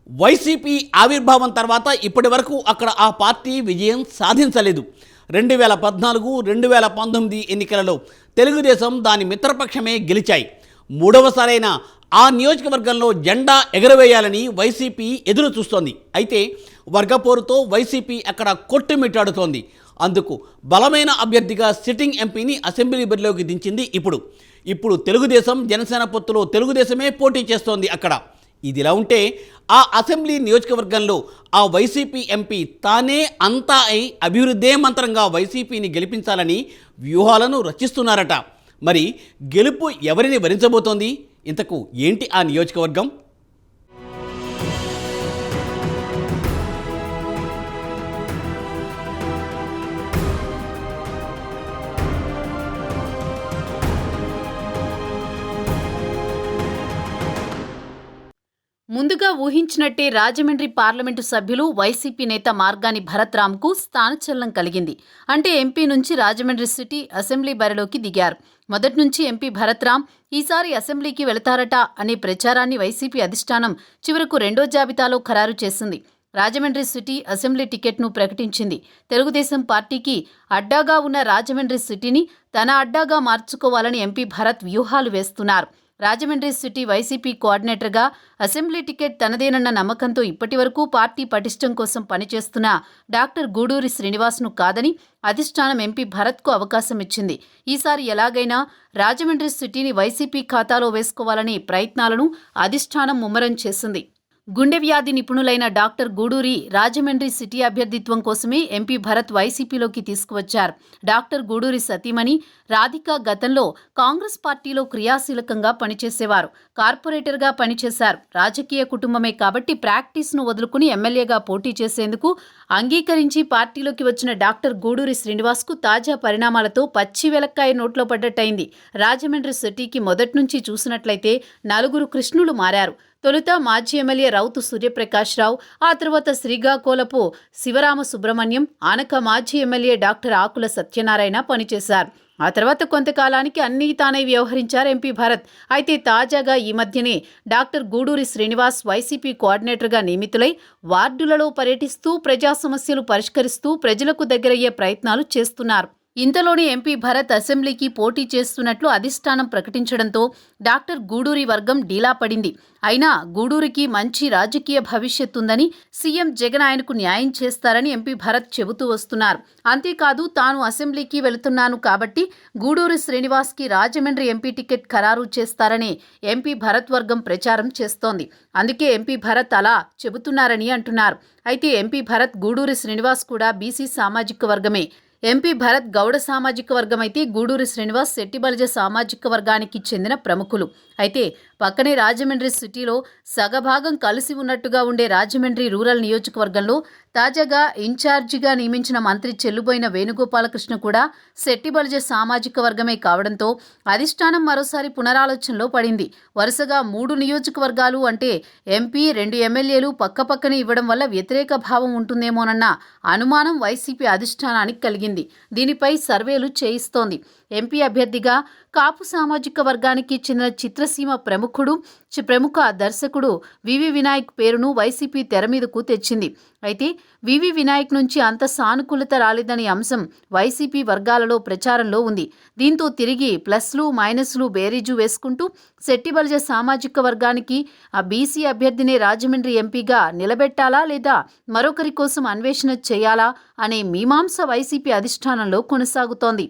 YCP ఆవిర్భావం తర్వాత ఇప్పటి వరకు అక్కడ ఆ పార్టీ విజయం సాధించలేదు. 2014, 2019 ఎన్నికలలో తెలుగుదేశం దాని మిత్రపక్షమే గెలిచాయి. మూడవసారైన ఆ నియోజకవర్గంలో జెండా ఎగరవేయాలని వైసీపీ ఎదురు చూస్తోంది. అయితే వర్గపోరుతో వైసీపీ అక్కడ కొట్టుమిట్టాడుతోంది. అందుకు బలమైన అభ్యర్థిగా సిట్టింగ్ ఎంపీని అసెంబ్లీ బరిలోకి దించింది. ఇప్పుడు తెలుగుదేశం జనసేన పొత్తులో తెలుగుదేశమే పోటీ చేస్తోంది అక్కడ. ఇదిలా ఉంటే ఆ అసెంబ్లీ నియోజకవర్గంలో ఆ వైసీపీ ఎంపీ తానే అంతా అయి అభివృద్ధే మంత్రంగా వైసీపీని గెలిపించాలని వ్యూహాలను రచిస్తున్నారట. మరి గెలుపు ఎవరిని వరించబోతోంది? ఇంతకు ఏంటి ఆ నియోజకవర్గం? ముందుగా ఊహించినట్టే రాజమండ్రి పార్లమెంటు సభ్యులు వైసీపీ నేత మార్గాని భరత్రామ్కు స్థానచలనం కలిగింది. అంటే ఎంపీ నుంచి రాజమండ్రి సిటీ అసెంబ్లీ బరిలోకి దిగారు. మొదటి నుంచి ఎంపీ భరత్రామ్ ఈసారి అసెంబ్లీకి వెళతారట అనే ప్రచారాన్ని వైసీపీ అధిష్టానం చివరకు రెండో జాబితాలో ఖరారు చేసింది. రాజమండ్రి సిటీ అసెంబ్లీ టికెట్ను ప్రకటించింది. తెలుగుదేశం పార్టీకి అడ్డాగా ఉన్న రాజమండ్రి సిటీని తన అడ్డాగా మార్చుకోవాలని ఎంపీ భరత్ వ్యూహాలు వేస్తున్నారు. రాజమండ్రి సిటీ వైసీపీ కోఆర్డినేటర్గా అసెంబ్లీ టికెట్ తనదేనన్న నమ్మకంతో ఇప్పటివరకు పార్టీ పటిష్టం కోసం పనిచేస్తున్న డాక్టర్ గూడూరి శ్రీనివాస్ను కాదని అధిష్టానం ఎంపీ భరత్కు అవకాశం ఇచ్చింది. ఈసారి ఎలాగైనా రాజమండ్రి సిటీని వైసీపీ ఖాతాలో వేసుకోవాలనే ప్రయత్నాలను అధిష్టానం ముమ్మరం చేసింది. గుండె వ్యాధి నిపుణులైన డాక్టర్ గూడూరి రాజమండ్రి సిటీ అభ్యర్థిత్వం కోసమే ఎంపీ భరత్ వైసీపీలోకి తీసుకువచ్చారు. డాక్టర్ గూడూరి సతీమణి రాధిక గతంలో కాంగ్రెస్ పార్టీలో క్రియాశీలకంగా పనిచేసేవారు. కార్పొరేటర్గా పనిచేశారు. రాజకీయ కుటుంబమే కాబట్టి ప్రాక్టీస్ను వదులుకుని ఎమ్మెల్యేగా పోటీ చేసేందుకు అంగీకరించి పార్టీలోకి వచ్చిన డాక్టర్ గూడూరి శ్రీనివాస్కు తాజా పరిణామాలతో పచ్చి వెలక్కాయ నోట్లో పడ్డట్టయింది. రాజమండ్రి సిటీకి మొదటి నుంచి చూసినట్లయితే నలుగురు కృష్ణులు మారారు. తొలుత మాజీ ఎమ్మెల్యే రౌతు సూర్యప్రకాశ్రావు, ఆ తర్వాత శ్రీకాకుళపు శివరామ సుబ్రహ్మణ్యం, ఆనక మాజీ ఎమ్మెల్యే డాక్టర్ ఆకుల సత్యనారాయణ పనిచేశారు. ఆ తర్వాత కొంతకాలానికి అన్నీ తానే వ్యవహరించారు ఎంపీ భరత్. అయితే తాజాగా ఈ మధ్యనే డాక్టర్ గూడూరి శ్రీనివాస్ వైసీపీ కోఆర్డినేటర్గా నియమితులై వార్డులలో పర్యటిస్తూ ప్రజా సమస్యలు పరిష్కరిస్తూ ప్రజలకు దగ్గరయ్యే ప్రయత్నాలు చేస్తున్నారు. ఇంతలోనే ఎంపీ భరత్ అసెంబ్లీకి పోటీ చేస్తున్నట్లు అధిష్టానం ప్రకటించడంతో డాక్టర్ గూడూరి వర్గం డీలా పడింది. అయినా గూడూరికి మంచి రాజకీయ భవిష్యత్తుందని, సీఎం జగన్ ఆయనకు న్యాయం చేస్తారని ఎంపీ భరత్ చెబుతూ వస్తున్నారు. అంతేకాదు తాను అసెంబ్లీకి వెళుతున్నాను కాబట్టి గూడూరి శ్రీనివాస్కి రాజమండ్రి ఎంపీ టికెట్ ఖరారు చేస్తారని ఎంపీ భరత్ వర్గం ప్రచారం చేస్తోంది. అందుకే ఎంపీ భరత్ అలా చెబుతున్నారని అంటున్నారు. అయితే ఎంపీ భరత్ గూడూరి శ్రీనివాస్ కూడా బీసీ సామాజిక వర్గమే. ఎంపీ భరత్ గౌడ సామాజిక వర్గమైతే గూడూరి శ్రీనివాస్ శెట్టిబలిజ సామాజిక వర్గానికి చెందిన ప్రముఖులు. అయితే పక్కనే రాజమండ్రి సిటీలో సగభాగం కలిసి ఉన్నట్టుగా ఉండే రాజమండ్రి రూరల్ నియోజకవర్గంలో తాజాగా ఇన్ఛార్జిగా నియమించిన మంత్రి చెల్లుబోయిన వేణుగోపాలకృష్ణ కూడా శెట్టిబలిజ సామాజిక వర్గమే కావడంతో అధిష్టానం మరోసారి పునరాలోచనలో పడింది. వరుసగా 3 నియోజకవర్గాలు అంటే ఎంపీ 2 ఎమ్మెల్యేలు పక్కపక్కనే ఇవ్వడం వల్ల వ్యతిరేక భావం ఉంటుందేమోనన్న అనుమానం వైసీపీ అధిష్టానానికి కలిగింది. దీనిపై సర్వేలు చేయిస్తోంది. ఎంపీ అభ్యర్థిగా కాపు సామాజిక వర్గానికి చెందిన చిత్రసీమ ప్రముఖ దర్శకుడు వివి వినాయక్ పేరును వైసీపీ తెర మీదకు తెచ్చింది. అయితే వివి వినాయక్ నుంచి అంత సానుకూలత రాలేదనే అంశం వైసీపీ వర్గాలలో ప్రచారంలో ఉంది. దీంతో తిరిగి ప్లస్లు మైనస్లు బేరీజు వేసుకుంటూ శెట్టిబలిజ సామాజిక వర్గానికి ఆ బీసీ అభ్యర్థినే రాజమండ్రి ఎంపీగా నిలబెట్టాలా లేదా మరొకరి కోసం అన్వేషణ చేయాలా అనే మీమాంస వైసీపీ అధిష్టానంలో కొనసాగుతోంది.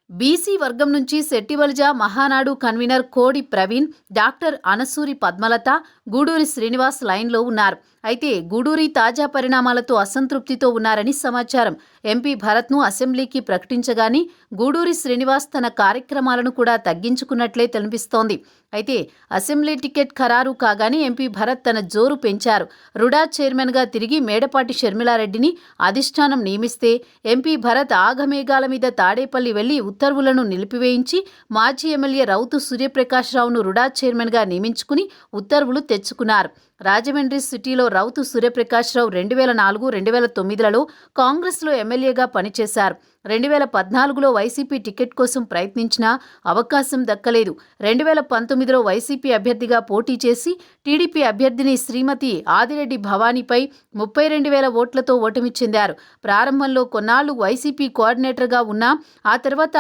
బీసీ వర్గం నుంచి శెట్టిబలిజ మహానాడు కన్వీనర్ కోడి ప్రవీణ్, డాక్టర్ అనసూరి పద్మలత, గూడూరి శ్రీనివాస్ లైన్లో ఉన్నారు. అయితే గూడూరి తాజా పరిణామాలతో అసంతృప్తితో ఉన్నారని సమాచారం. ఎంపీ భరత్ను అసెంబ్లీకి ప్రకటించగానే గూడూరి శ్రీనివాస్ తన కార్యక్రమాలను కూడా తగ్గించుకున్నట్లే కనిపిస్తోంది. అయితే అసెంబ్లీ టికెట్ ఖరారు కాగానే ఎంపీ భరత్ తన జోరు పెంచారు. రుడా చైర్మన్గా తిరిగి మేడపాటి షర్మిలారెడ్డిని అధిష్టానం నియమిస్తే ఎంపీ భరత్ ఆగమేఘాల మీద తాడేపల్లి వెళ్లి ఉత్తర్వులను నిలిపివేయించి మాజీ ఎమ్మెల్యే రౌతు సూర్యప్రకాశ్రావును రుడా చైర్మన్గా నియమించుకుని ఉత్తర్వులు తెచ్చుకున్నారు. రాజమండ్రి సిటీలో రౌతు సూర్యప్రకాశ్రావు 2004-2009లలో కాంగ్రెస్లో ఎమ్మెల్యేగా పనిచేశారు. 2014లో వైసీపీ టికెట్ కోసం ప్రయత్నించినా అవకాశం దక్కలేదు. 2019లో వైసీపీ అభ్యర్థిగా పోటీ చేసి టీడీపీ అభ్యర్థిని శ్రీమతి ఆదిరెడ్డి భవానీపై 32,000 ఓట్లతో ఓటమి చెందారు. ప్రారంభంలో కొన్నాళ్లు వైసీపీ కోఆర్డినేటర్గా ఉన్నా ఆ తర్వాత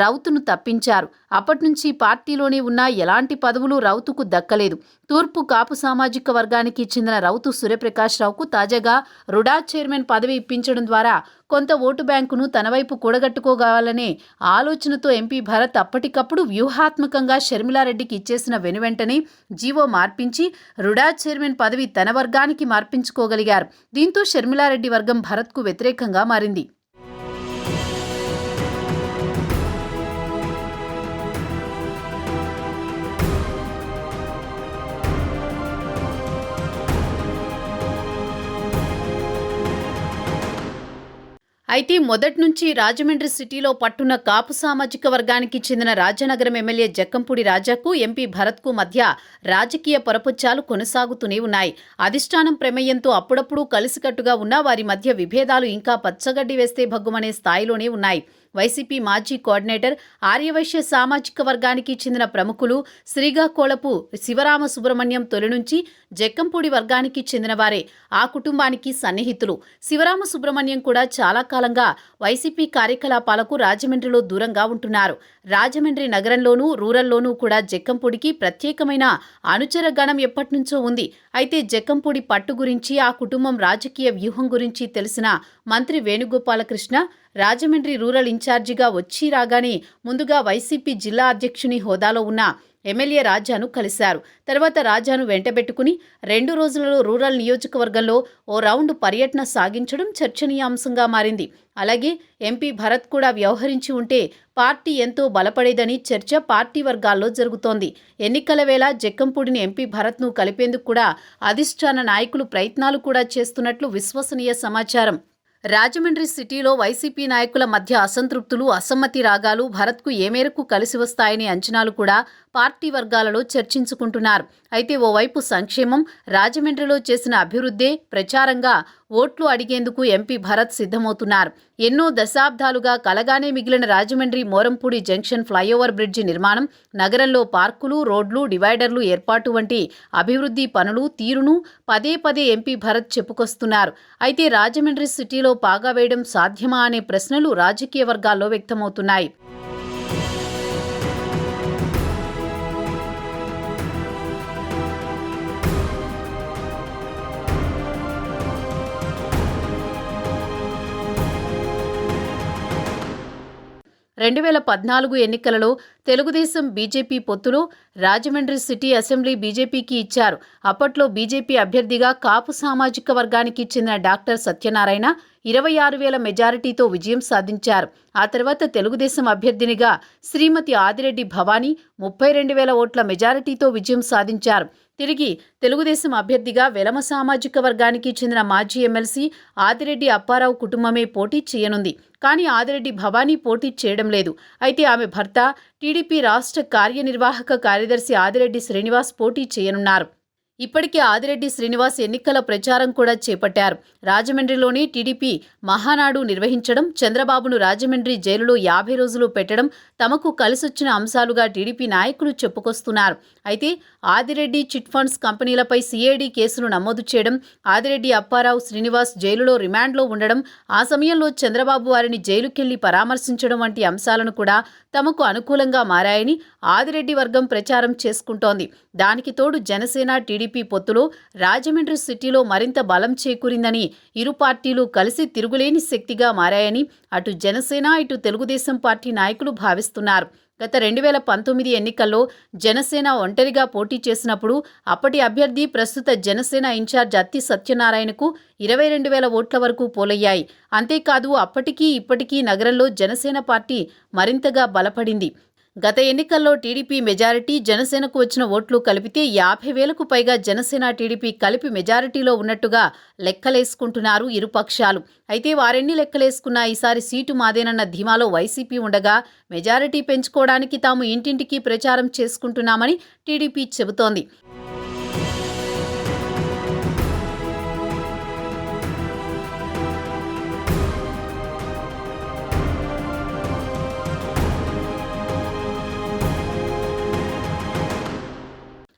రౌతును తప్పించారు. అప్పట్నుంచి పార్టీలోనే ఉన్నా ఎలాంటి పదవులు రౌతుకు దక్కలేదు. తూర్పు కాపు సామాజిక వర్గానికి చెందిన రౌతు సూర్యప్రకాశ్రావుకు తాజాగా రుడా చైర్మన్ పదవి ఇప్పించడం ద్వారా కొంత ఓటు బ్యాంకును తన వైపు కూడగట్టుకోవాలనే ఆలోచనతో ఎంపీ భరత్ అప్పటికప్పుడు వ్యూహాత్మకంగా షర్మిలారెడ్డికి ఇచ్చేసిన వెనువెంటనే జీవో మార్పించి రుడా చైర్మన్ పదవి తన వర్గానికి మార్పించుకోగలిగారు. దీంతో షర్మిలారెడ్డి వర్గం భరత్కు వ్యతిరేకంగా మారింది. అయితే మొదట్నుంచి రాజమండ్రి సిటీలో పట్టున్న కాపు సామాజిక వర్గానికి చెందిన రాజానగరం ఎమ్మెల్యే జక్కంపూడి రాజాకు ఎంపీ భరత్కు మధ్య రాజకీయ పొరపొచ్చాలు కొనసాగుతూనే ఉన్నాయి. అధిష్టానం ప్రమేయంతో అప్పుడప్పుడు కలిసికట్టుగా ఉన్న వారి మధ్య విభేదాలు ఇంకా పచ్చగడ్డి వేస్తే భగ్గుమనే స్థాయిలోనే ఉన్నాయి. వైసీపీ మాజీ కోఆర్డినేటర్ ఆర్యవైశ్య సామాజిక వర్గానికి చెందిన ప్రముఖులు శ్రీకాకుళపు శివరామ సుబ్రహ్మణ్యం తొలి నుంచి జక్కంపూడి వర్గానికి చెందినవారే. ఆ కుటుంబానికి సన్నిహితులు. శివరామ సుబ్రహ్మణ్యం కూడా చాలా కాలంగా వైసీపీ కార్యకలాపాలకు రాజమండ్రిలో దూరంగా ఉంటున్నారు. రాజమండ్రి నగరంలోనూ రూరల్లోనూ కూడా జక్కంపూడికి ప్రత్యేకమైన అనుచర గణం ఎప్పటినుంచో ఉంది. అయితే జక్కంపూడి పట్టు గురించి, ఆ కుటుంబం రాజకీయ వ్యూహం గురించి తెలిసిన మంత్రి వేణుగోపాలకృష్ణ రాజమండ్రి రూరల్ ఇన్ఛార్జిగా వచ్చి రాగానే ముందుగా వైసీపీ జిల్లా అధ్యక్షుని హోదాలో ఉన్న ఎమ్మెల్యే రాజాను కలిశారు. తర్వాత రాజాను వెంటబెట్టుకుని 2 రోజులలో రూరల్ నియోజకవర్గంలో ఓ రౌండ్ పర్యటన సాగించడం చర్చనీయాంశంగా మారింది. అలాగే ఎంపీ భరత్ కూడా వ్యవహరించి ఉంటే పార్టీ ఎంతో బలపడేదని చర్చ పార్టీ వర్గాల్లో జరుగుతోంది. ఎన్నికల వేళ జక్కంపూడిని ఎంపీ భరత్ను కలిపేందుకు కూడా అధిష్టాన నాయకులు ప్రయత్నాలు కూడా చేస్తున్నట్లు విశ్వసనీయ సమాచారం. రాజమండ్రి సిటీలో వైసీపీ నాయకుల మధ్య అసంతృప్తులు, అసమ్మతి రాగాలు భరత్కు ఏ మేరకు కలిసి వస్తాయనే అంచనాలు కూడా పార్టీ వర్గాలలో చర్చించుకుంటున్నారు. అయితే ఓవైపు సంక్షేమం, రాజమండ్రిలో చేసిన అభివృద్ధే ప్రచారంగా ఓట్లు అడిగేందుకు ఎంపీ భరత్ సిద్ధమవుతున్నారు. ఎన్నో దశాబ్దాలుగా కలగానే మిగిలిన Rajahmundry Morampudi junction flyover bridge నిర్మాణం, నగరంలో పార్కులు, రోడ్లు, డివైడర్లు ఏర్పాటు వంటి అభివృద్ధి పనులు తీరును పదే పదే ఎంపీ భరత్ చెప్పుకొస్తున్నారు. అయితే రాజమండ్రి సిటీలో పాగా వేయడం సాధ్యమా అనే ప్రశ్నలు రాజకీయ వర్గాల్లో వ్యక్తమవుతున్నాయి. రెండు 2014 ఎన్నికలలో తెలుగుదేశం బీజేపీ పొత్తులో రాజమండ్రి సిటీ అసెంబ్లీ బీజేపీకి ఇచ్చారు. అప్పట్లో బీజేపీ అభ్యర్థిగా కాపు సామాజిక వర్గానికి చెందిన డాక్టర్ సత్యనారాయణ 26,000 మెజారిటీతో విజయం సాధించారు. ఆ తర్వాత తెలుగుదేశం అభ్యర్థినిగా శ్రీమతి ఆదిరెడ్డి భవానీ 32,000 ఓట్ల మెజారిటీతో విజయం సాధించారు. తిరిగి తెలుగుదేశం అభ్యర్థిగా వెలమ సామాజిక వర్గానికి చెందిన మాజీ ఎమ్మెల్సీ ఆదిరెడ్డి అప్పారావు కుటుంబమే పోటీ చేయనుంది. కానీ ఆదిరెడ్డి భవానీ పోటీ చేయడం లేదు. అయితే ఆమె భర్త టీడీపీ రాష్ట్ర కార్యనిర్వాహక కార్యదర్శి ఆదిరెడ్డి శ్రీనివాస్ పోటీ చేయనున్నారు. ఇప్పటికే ఆదిరెడ్డి శ్రీనివాస్ ఎన్నికల ప్రచారం కూడా చేపట్టారు. రాజమండ్రిలోని టీడీపీ మహానాడు నిర్వహించడం, చంద్రబాబును రాజమండ్రి జైలులో 50 రోజులు పెట్టడం తమకు కలిసొచ్చిన అంశాలుగా టీడీపీ నాయకులు చెప్పుకొస్తున్నారు. అయితే ఆదిరెడ్డి చిట్ ఫండ్స్ కంపెనీలపై సిఐడి కేసులు నమోదు చేయడం, ఆదిరెడ్డి అప్పారావు శ్రీనివాస్ జైలులో రిమాండ్లో ఉండడం, ఆ సమయంలో చంద్రబాబు వారిని జైలుకెళ్లి పరామర్శించడం వంటి అంశాలను కూడా తమకు అనుకూలంగా మారాయని ఆదిరెడ్డి వర్గం ప్రచారం చేసుకుంటోంది. దానికి తోడు జనసేన టీడీపీ పొత్తులో రాజమండ్రి సిటీలో మరింత బలం చేకూరిందని, ఇరు పార్టీలు కలిసి తిరుగులేని శక్తిగా మారాయని అటు జనసేన ఇటు తెలుగుదేశం పార్టీ నాయకులు భావిస్తున్నారు. గత 2019 ఎన్నికల్లో జనసేన ఒంటరిగా పోటీ చేసినప్పుడు అప్పటి అభ్యర్థి ప్రస్తుత జనసేన ఇన్ఛార్జ్ అత్తి సత్యనారాయణకు 22,000 ఓట్ల వరకు పోలయ్యాయి. అంతేకాదు అప్పటికీ ఇప్పటికీ నగరంలో జనసేన పార్టీ మరింతగా బలపడింది. గత ఎన్నికల్లో టీడీపీ మెజారిటీ, జనసేనకు వచ్చిన ఓట్లు కలిపితే 50,000కు పైగా జనసేన టీడీపీ కలిపి మెజారిటీలో ఉన్నట్టుగా లెక్కలేసుకుంటున్నారు ఇరు పక్షాలు. అయితే వారెన్ని లెక్కలేసుకున్నా ఈసారి సీటు మాదేనన్న ధీమాలో వైసీపీ ఉండగా మెజారిటీ పెంచుకోవడానికి తాము ఇంటింటికి ప్రచారం చేసుకుంటున్నామని టీడీపీ చెబుతోంది.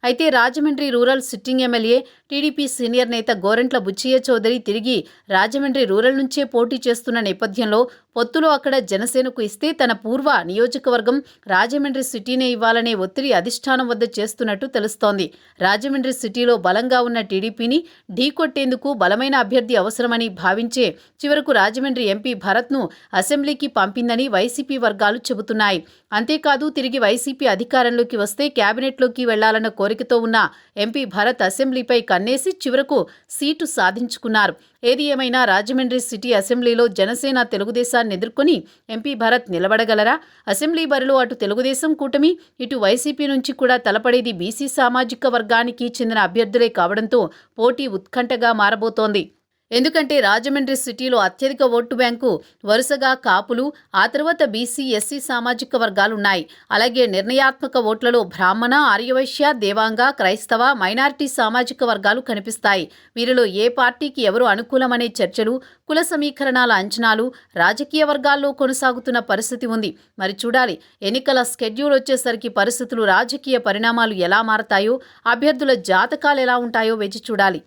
అయితే Rajahmundry rural sitting MLA TDP senior నేత గోరంట్ల బుచ్చయ్య చౌదరి తిరిగి రాజమండ్రి రూరల్ నుంచే పోటీ చేస్తున్న నేపథ్యంలో పొత్తులో అక్కడ జనసేనకు ఇస్తే తన పూర్వ నియోజకవర్గం రాజమండ్రి సిటీనే ఇవ్వాలనే ఒత్తిడి అధిష్టానం వద్ద చేస్తున్నట్టు తెలుస్తోంది. రాజమండ్రి సిటీలో బలంగా ఉన్న టీడీపీని ఢీకొట్టేందుకు బలమైన అభ్యర్థి అవసరమని భావించే చివరకు రాజమండ్రి ఎంపీ భరత్ను అసెంబ్లీకి పంపిందని వైసీపీ వర్గాలు చెబుతున్నాయి. అంతేకాదు తిరిగి వైసీపీ అధికారంలోకి వస్తే కేబినెట్లోకి వెళ్లాలన్న కోరికతో ఉన్న ఎంపీ భరత్ అసెంబ్లీపై కన్నేసి చివరకు సీటు సాధించుకున్నారు. ఏది ఏమైనా రాజమండ్రి సిటీ అసెంబ్లీలో జనసేన తెలుగుదేశాన్ని ఎదుర్కొని ఎంపీ భరత్ నిలబడగలరా? అసెంబ్లీ బరిలో అటు తెలుగుదేశం కూటమి, ఇటు వైసీపీ నుంచి కూడా తలపడేది బీసీ సామాజిక వర్గానికి చెందిన అభ్యర్థులే కావడంతో పోటీ ఉత్కంఠగా మారబోతోంది. ఎందుకంటే రాజమండ్రి సిటీలో అత్యధిక ఓటు బ్యాంకు వరుసగా కాపులు, ఆ తర్వాత బీసీ, ఎస్సీ సామాజిక వర్గాలున్నాయి. అలాగే నిర్ణయాత్మక ఓట్లలో బ్రాహ్మణ, ఆర్యవైశ్య, దేవాంగ, క్రైస్తవ, మైనారిటీ సామాజిక వర్గాలు కనిపిస్తాయి. వీరిలో ఏ పార్టీకి ఎవరు అనుకూలమనే చర్చలు, కుల సమీకరణాల అంచనాలు రాజకీయ వర్గాల్లో కొనసాగుతున్న పరిస్థితి ఉంది. మరి చూడాలి, ఎన్నికల స్కెడ్యూల్ వచ్చేసరికి పరిస్థితులు, రాజకీయ పరిణామాలు ఎలా మారతాయో, అభ్యర్థుల జాతకాలు ఎలా ఉంటాయో వేచి చూడాలి.